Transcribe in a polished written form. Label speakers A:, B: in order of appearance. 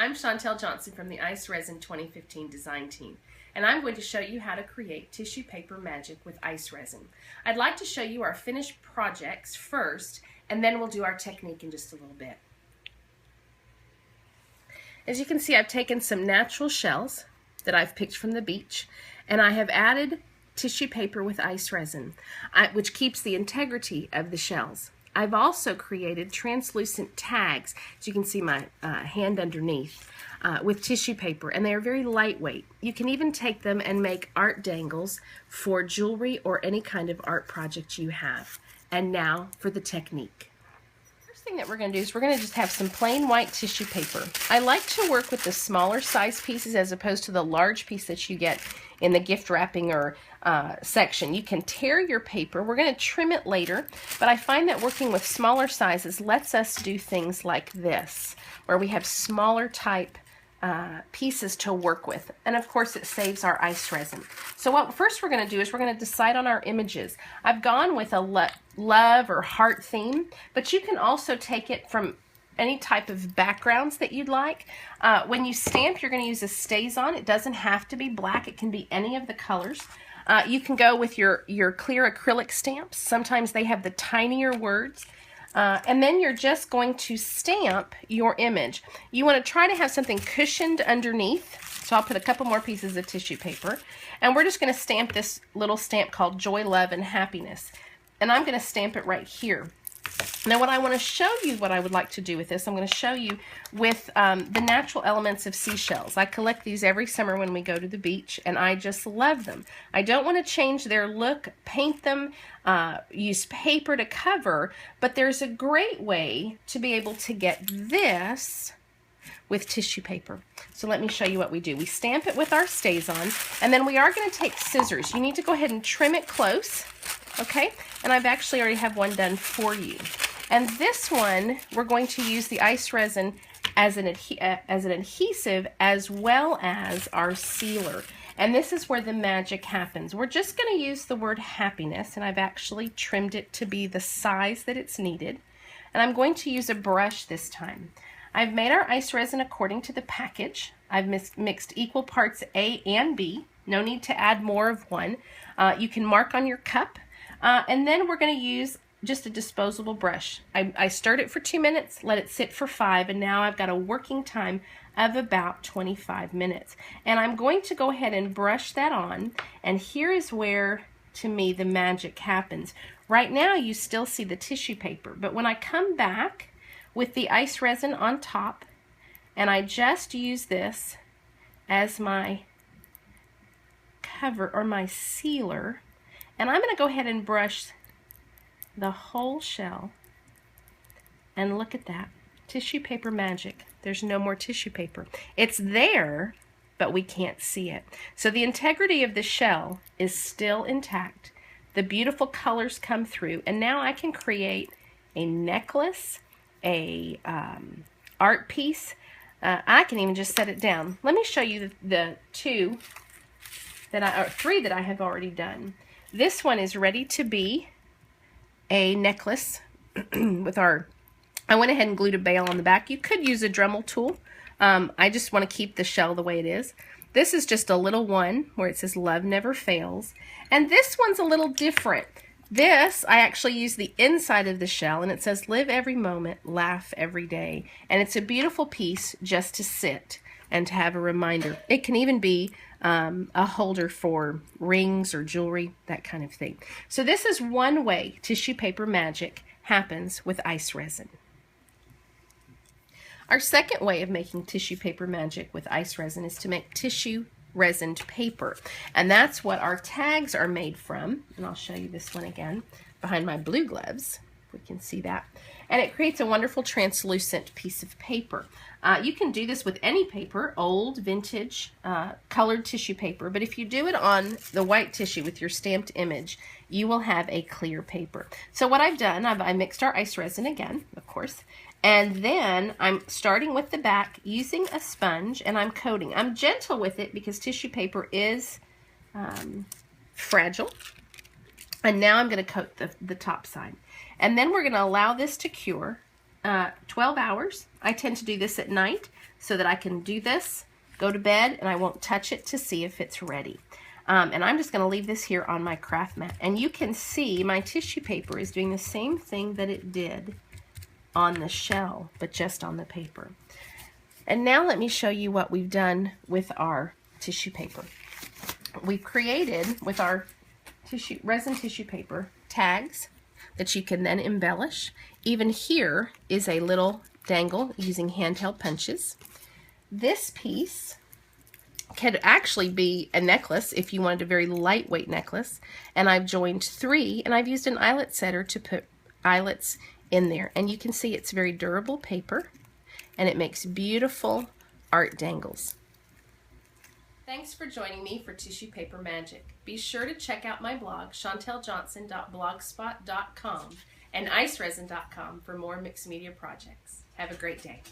A: I'm Chantel Johnson from the ICE Resin 2015 design team, and I'm going to show you how to create tissue paper magic with ICE Resin. I'd like to show you our finished projects first, and then we'll do our technique in just a little bit. As you can see, I've taken some natural shells that I've picked from the beach, and I have added tissue paper with ICE Resin, which keeps the integrity of the shells. I've also created translucent tags, as you can see my hand underneath, with tissue paper, and they are very lightweight. You can even take them and make art dangles for jewelry or any kind of art project you have. And now for the technique. First thing that we're going to do is we're going to just have some plain white tissue paper. I like to work with the smaller size pieces as opposed to the large piece that you get in the gift wrapping or section. You can tear your paper. We're going to trim it later, but I find that working with smaller sizes lets us do things like this, where we have smaller type pieces to work with. And of course it saves our ICE resin. So what first we're going to do is we're going to decide on our images. I've gone with a love or heart theme, but you can also take it from any type of backgrounds that you'd like. When you stamp, you're going to use a StazOn. It doesn't have to be black. It can be any of the colors. You can go with your clear acrylic stamps. Sometimes they have the tinier words. And then you're just going to stamp your image. You want to try to have something cushioned underneath. So I'll put a couple more pieces of tissue paper. And we're just going to stamp this little stamp called Joy, Love, and Happiness. And I'm going to stamp it right here. Now what I want to show you, what I would like to do with this, I'm going to show you with the natural elements of seashells. I collect these every summer when we go to the beach, and I just love them. I don't want to change their look, paint them, use paper to cover, but there's a great way to be able to get this with tissue paper. So let me show you what we do. We stamp it with our StazOn, and then we are going to take scissors. You need to go ahead and trim it close. Okay, and I've actually already have one done for you. And this one, we're going to use the ICE resin as an adhesive as well as our sealer. And this is where the magic happens. We're just going to use the word happiness, and I've actually trimmed it to be the size that it's needed. And I'm going to use a brush this time. I've made our ICE resin according to the package. I've mixed equal parts A and B. No need to add more of one. You can mark on your cup. And then we're going to use just a disposable brush. I stirred it for 2 minutes, let it sit for 5, and now I've got a working time of about 25 minutes. And I'm going to go ahead and brush that on, and here is where, to me, the magic happens. Right now you still see the tissue paper, but when I come back with the ICE resin on top, and I just use this as my cover or my sealer, and I'm going to go ahead and brush the whole shell, and look at that. Tissue paper magic. There's no more tissue paper. It's there, but we can't see it. So the integrity of the shell is still intact. The beautiful colors come through, and now I can create a necklace, a art piece. I can even just set it down. Let me show you the three that I have already done. This one is ready to be a necklace with I went ahead and glued a bail on the back. You could use a Dremel tool. I just want to keep the shell the way it is. This is just a little one where it says Love Never Fails. And this one's a little different. This, I actually use the inside of the shell, and it says Live Every Moment, Laugh Every Day. And it's a beautiful piece just to sit and to have a reminder. It can even be a holder for rings or jewelry, that kind of thing. So this is one way tissue paper magic happens with ICE resin. Our second way of making tissue paper magic with ICE resin is to make tissue resined paper. And that's what our tags are made from. And I'll show you this one again behind my blue gloves. We can see that. And it creates a wonderful translucent piece of paper. You can do this with any paper, old, vintage, colored tissue paper, but if you do it on the white tissue with your stamped image, you will have a clear paper. So what I've done, I mixed our ICE resin again, of course, and then I'm starting with the back using a sponge, and I'm coating. I'm gentle with it because tissue paper is fragile. And now I'm going to coat the top side. And then we're going to allow this to cure 12 hours. I tend to do this at night so that I can do this, go to bed, and I won't touch it to see if it's ready. And I'm just going to leave this here on my craft mat. And you can see my tissue paper is doing the same thing that it did on the shell, but just on the paper. And now let me show you what we've done with our tissue paper. We've created, with our resin tissue paper, tags that you can then embellish. Even here is a little dangle using handheld punches. This piece could actually be a necklace if you wanted a very lightweight necklace. And I've joined 3, and I've used an eyelet setter to put eyelets in there. And you can see it's very durable paper, and it makes beautiful art dangles. Thanks for joining me for Tissue Paper Magic. Be sure to check out my blog, chanteljohnson.blogspot.com, and iceresin.com for more mixed media projects. Have a great day.